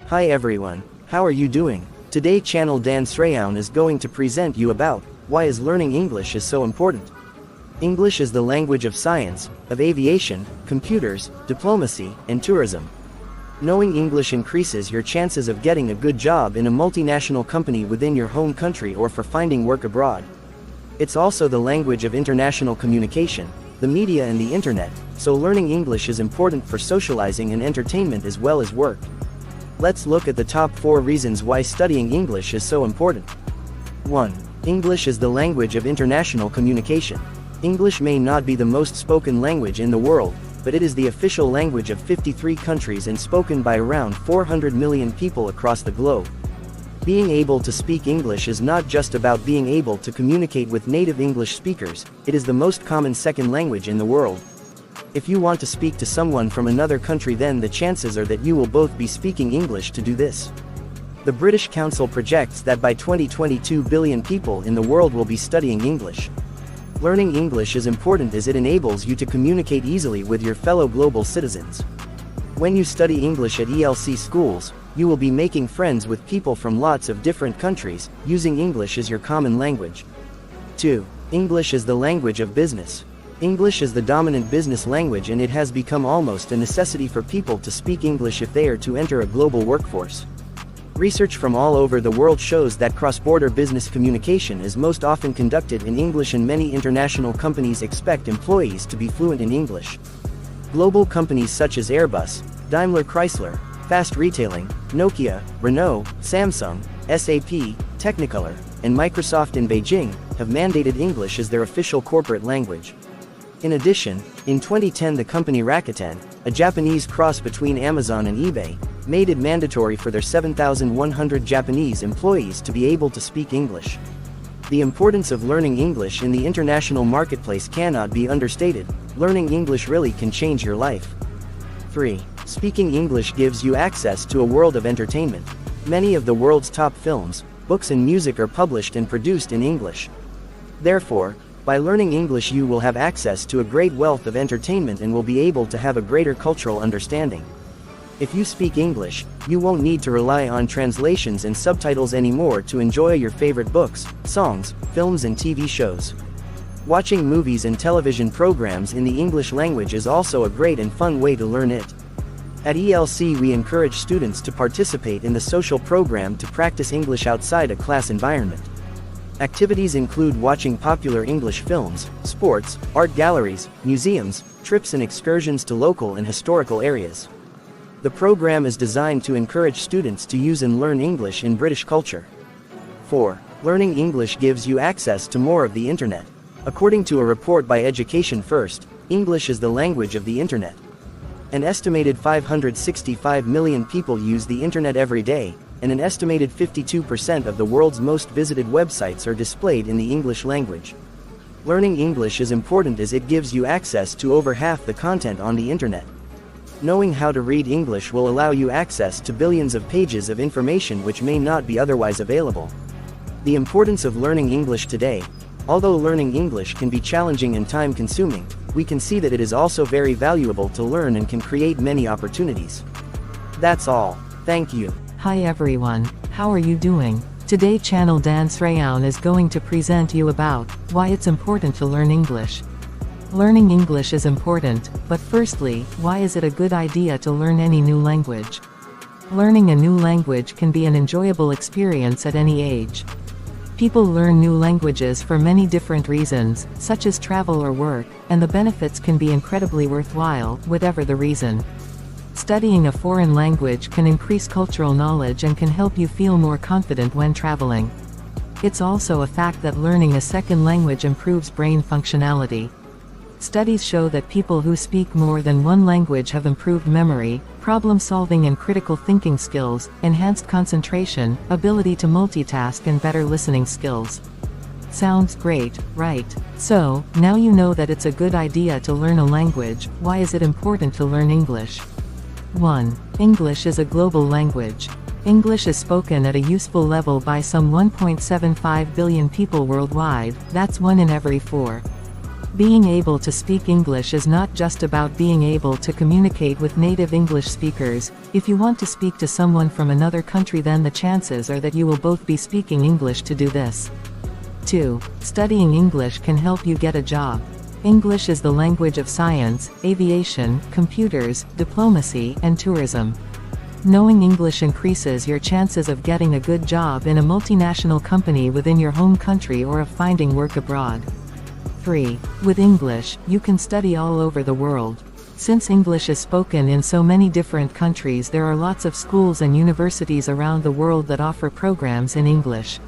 Hi everyone, how are you doing? Today channel Dan Sreyoun is going to present you about why is learning English is so important. English is the language of science, of aviation, computers, diplomacy, and tourism. Knowing English increases your chances of getting a good job in a multinational company within your home country or for finding work abroad. It's also the language of international communication, the media and the internet, so learning English is important for socializing and entertainment as well as work. Let's look at the top 4 reasons why studying English is so important. 1. English is the language of international communication. English may not be the most spoken language in the world, but it is the official language of 53 countries and spoken by around 400 million people across the globe. Being able to speak English is not just about being able to communicate with native English speakers, it is the most common second language in the world. If you want to speak to someone from another country, then the chances are that you will both be speaking English to do this. The British Council projects that by 2020 2 billion people in the world will be studying English. Learning English is important as it enables you to communicate easily with your fellow global citizens. When you study English at ELC schools, you will be making friends with people from lots of different countries, using English as your common language. 2. English is the language of business. English is the dominant business language and it has become almost a necessity for people to speak English if they are to enter a global workforce. Research from all over the world shows that cross-border business communication is most often conducted in English and many international companies expect employees to be fluent in English. Global companies such as Airbus, Daimler Chrysler, Fast Retailing, Nokia, Renault, Samsung, SAP, Technicolor, and Microsoft in Beijing have mandated English as their official corporate language. In addition, in 2010 the company Rakuten, a Japanese cross between Amazon and eBay, made it mandatory for their 7,100 Japanese employees to be able to speak English. The importance of learning English in the international marketplace cannot be understated. Learning English really can change your life. 3. Speaking English gives you access to a world of entertainment. Many of the world's top films, books and music are published and produced in English. Therefore, by learning English you will have access to a great wealth of entertainment and will be able to have a greater cultural understanding. If you speak English, you won't need to rely on translations and subtitles anymore to enjoy your favorite books, songs, films and TV shows. Watching movies and television programs in the English language is also a great and fun way to learn it. At ELC we encourage students to participate in the social program to practice English outside a class environment. Activities include watching popular English films, sports, art galleries, museums, trips and excursions to local and historical areas. The program is designed to encourage students to use and learn English in British culture. 4. Learning English gives you access to more of the internet. According to a report by Education First, English is the language of the internet. An estimated 565 million people use the internet every day, and an estimated 52% of the world's most visited websites are displayed in the English language. Learning English is important as it gives you access to over half the content on the internet. Knowing how to read English will allow you access to billions of pages of information which may not be otherwise available. The importance of learning English today. Although learning English can be challenging and time-consuming, we can see that it is also very valuable to learn and can create many opportunities. That's all. Thank you. Hi everyone, how are you doing? Today channel Dan Sreyoun is going to present you about why it's important to learn English. Learning English is important, but firstly, why is it a good idea to learn any new language? Learning a new language can be an enjoyable experience at any age. People learn new languages for many different reasons, such as travel or work, and the benefits can be incredibly worthwhile, whatever the reason. Studying a foreign language can increase cultural knowledge and can help you feel more confident when traveling. It's also a fact that learning a second language improves brain functionality. Studies show that people who speak more than one language have improved memory, problem-solving and critical thinking skills, enhanced concentration, ability to multitask and better listening skills. Sounds great, right? So, now you know that it's a good idea to learn a language. Why is it important to learn English? 1. English is a global language. English is spoken at a useful level by some 1.75 billion people worldwide, that's 1 in every 4. Being able to speak English is not just about being able to communicate with native English speakers. If you want to speak to someone from another country, then the chances are that you will both be speaking English to do this. 2. Studying English can help you get a job. English is the language of science, aviation, computers, diplomacy, and tourism. Knowing English increases your chances of getting a good job in a multinational company within your home country or of finding work abroad. 3. With English, you can study all over the world. Since English is spoken in so many different countries, there are lots of schools and universities around the world that offer programs in English.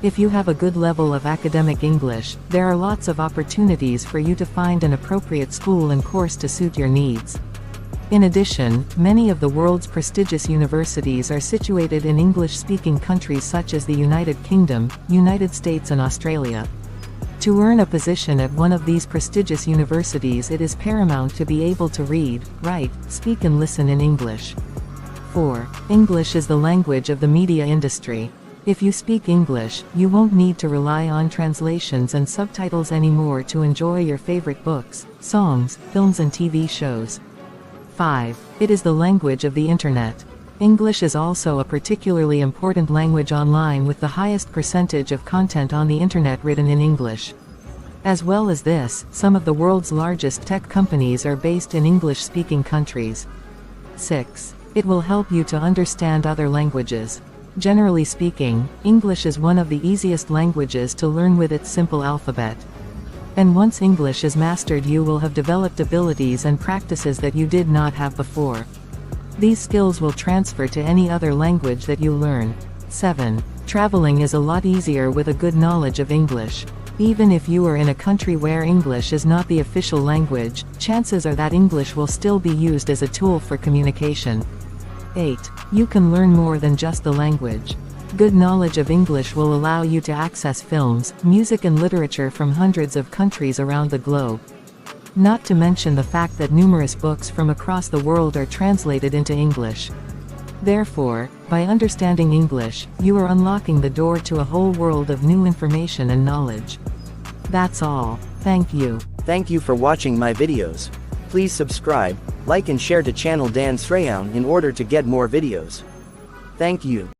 If you have a good level of academic English, there are lots of opportunities for you to find an appropriate school and course to suit your needs. In addition, many of the world's prestigious universities are situated in English-speaking countries such as the United Kingdom, United States and Australia. To earn a position at one of these prestigious universities, it is paramount to be able to read, write, speak and listen in English. 4. English is the language of the media industry. If you speak English, you won't need to rely on translations and subtitles anymore to enjoy your favorite books, songs, films and TV shows. 5. It is the language of the Internet. English is also a particularly important language online, with the highest percentage of content on the Internet written in English. As well as this, some of the world's largest tech companies are based in English-speaking countries. 6. It will help you to understand other languages. Generally speaking, English is one of the easiest languages to learn with its simple alphabet. And once English is mastered, you will have developed abilities and practices that you did not have before. These skills will transfer to any other language that you learn. 7. Traveling is a lot easier with a good knowledge of English. Even if you are in a country where English is not the official language, chances are that English will still be used as a tool for communication. 8. You can learn more than just the language. Good knowledge of English will allow you to access films, music and literature from hundreds of countries around the globe. Not to mention the fact that numerous books from across the world are translated into English. Therefore, by understanding English, you are unlocking the door to a whole world of new information and knowledge. That's all. Thank you. Thank you for watching my videos. Please subscribe, like and share to channel Dan Sreyoun in order to get more videos. Thank you.